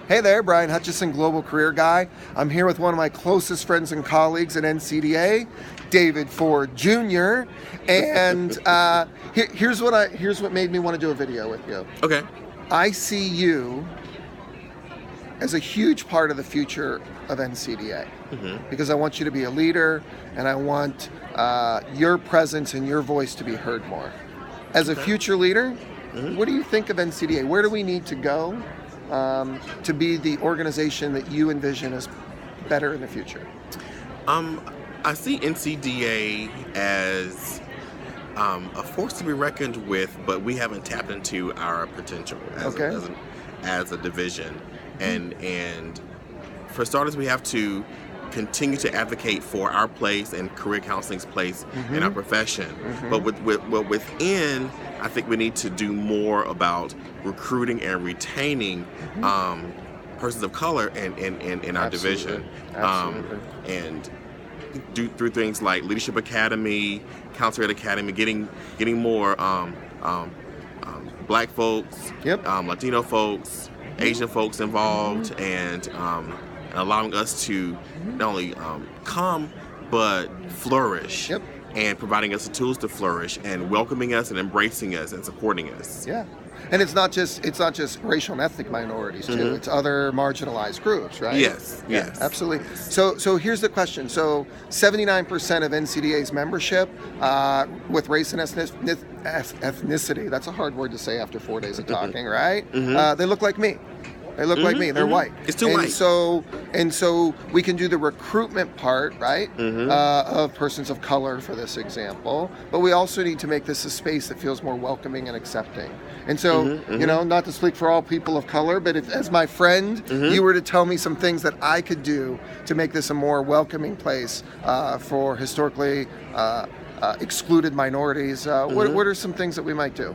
Hey there, Brian Hutchison, Global Career Guy. I'm here with one of my closest friends and colleagues at NCDA, David Ford Jr. And here's what made me want to do a video with you. Okay. I see you as a huge part of the future of NCDA because I want you to be a leader, and I want your presence and your voice to be heard more. As a future leader, what do you think of NCDA? Where do we need to go to be the organization that you envision as better in the future? I see NCDA as a force to be reckoned with, but we haven't tapped into our potential as a division. And for starters, we have to continue to advocate for our place and career counseling's place in our profession. But within, I think we need to do more about recruiting and retaining persons of color in our division. And through things like Leadership Academy, Counselor Academy, getting more Black folks, Latino folks, Asian folks involved, and allowing us to not only come but flourish, and providing us the tools to flourish, and welcoming us and embracing us and supporting us. Yeah. And it's not just racial and ethnic minorities too. It's other marginalized groups, right? Yes. Absolutely. So here's the question. So 79% of NCDA's membership with race and ethnicity, that's a hard word to say after 4 days of talking, right? They look like me. They look like me. They're white. It's too white. And so we can do the recruitment part, right, of persons of color for this example. But we also need to make this a space that feels more welcoming and accepting. And so, you know, not to speak for all people of color, but if, as my friend, you were to tell me some things that I could do to make this a more welcoming place for historically excluded minorities, what are some things that we might do?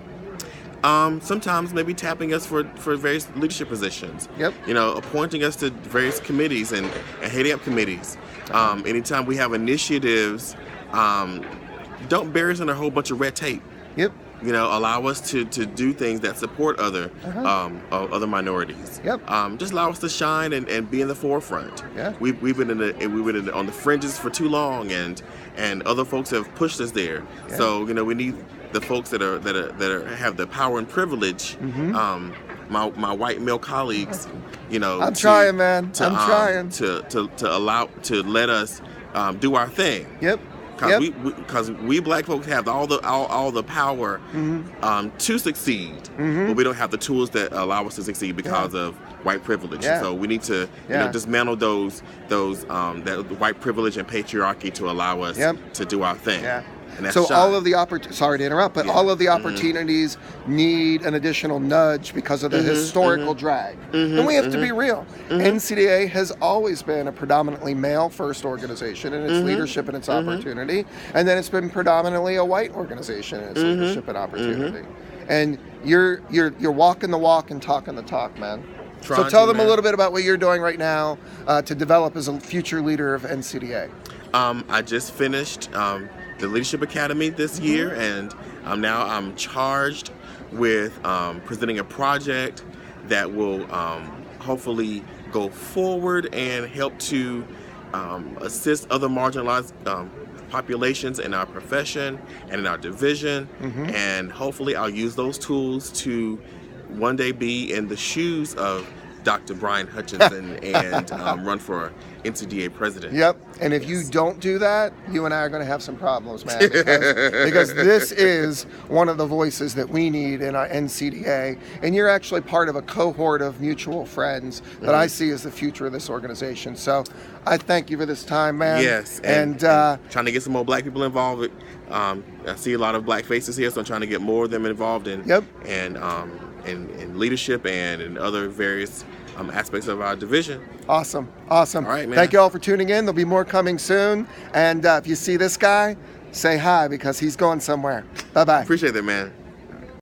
Sometimes maybe tapping us for various leadership positions. You know, appointing us to various committees and heading up committees. Anytime we have initiatives, don't bury us in a whole bunch of red tape. You know, allow us to do things that support other minorities. Just allow us to shine and be in the forefront. We've been on the fringes for too long, and other folks have pushed us there. So you know, we need the folks that have the power and privilege. My white male colleagues. You know, I'm trying, man. I'm trying to let us do our thing. Because we Black folks have all the power to succeed, but we don't have the tools that allow us to succeed because of white privilege. So we need to dismantle that white privilege and patriarchy to allow us to do our thing. So all of the sorry to interrupt, but all of the opportunities need an additional nudge because of the historical drag. And we have to be real. NCDA has always been a predominantly male-first organization in its leadership and its opportunity, and then it's been predominantly a white organization in its leadership and opportunity. And you're walking the walk and talking the talk, man. So tell them a little bit about what you're doing right now to develop as a future leader of NCDA. I just finished the Leadership Academy this year, and now I'm charged with presenting a project that will hopefully go forward and help to assist other marginalized populations in our profession and in our division, and hopefully I'll use those tools to one day be in the shoes of Dr. Brian Hutchison and run for NCDA president. And if you don't do that, you and I are going to have some problems, man. Because this is one of the voices that we need in our NCDA. And you're actually part of a cohort of mutual friends that I see as the future of this organization. So I thank you for this time, man. And trying to get some more Black people involved. I see a lot of Black faces here, so I'm trying to get more of them involved in leadership and in other various aspects of our division. Awesome. All right, man. Thank you all for tuning in. There'll be more coming soon. And if you see this guy, say hi because he's going somewhere. Bye-bye. Appreciate that, man.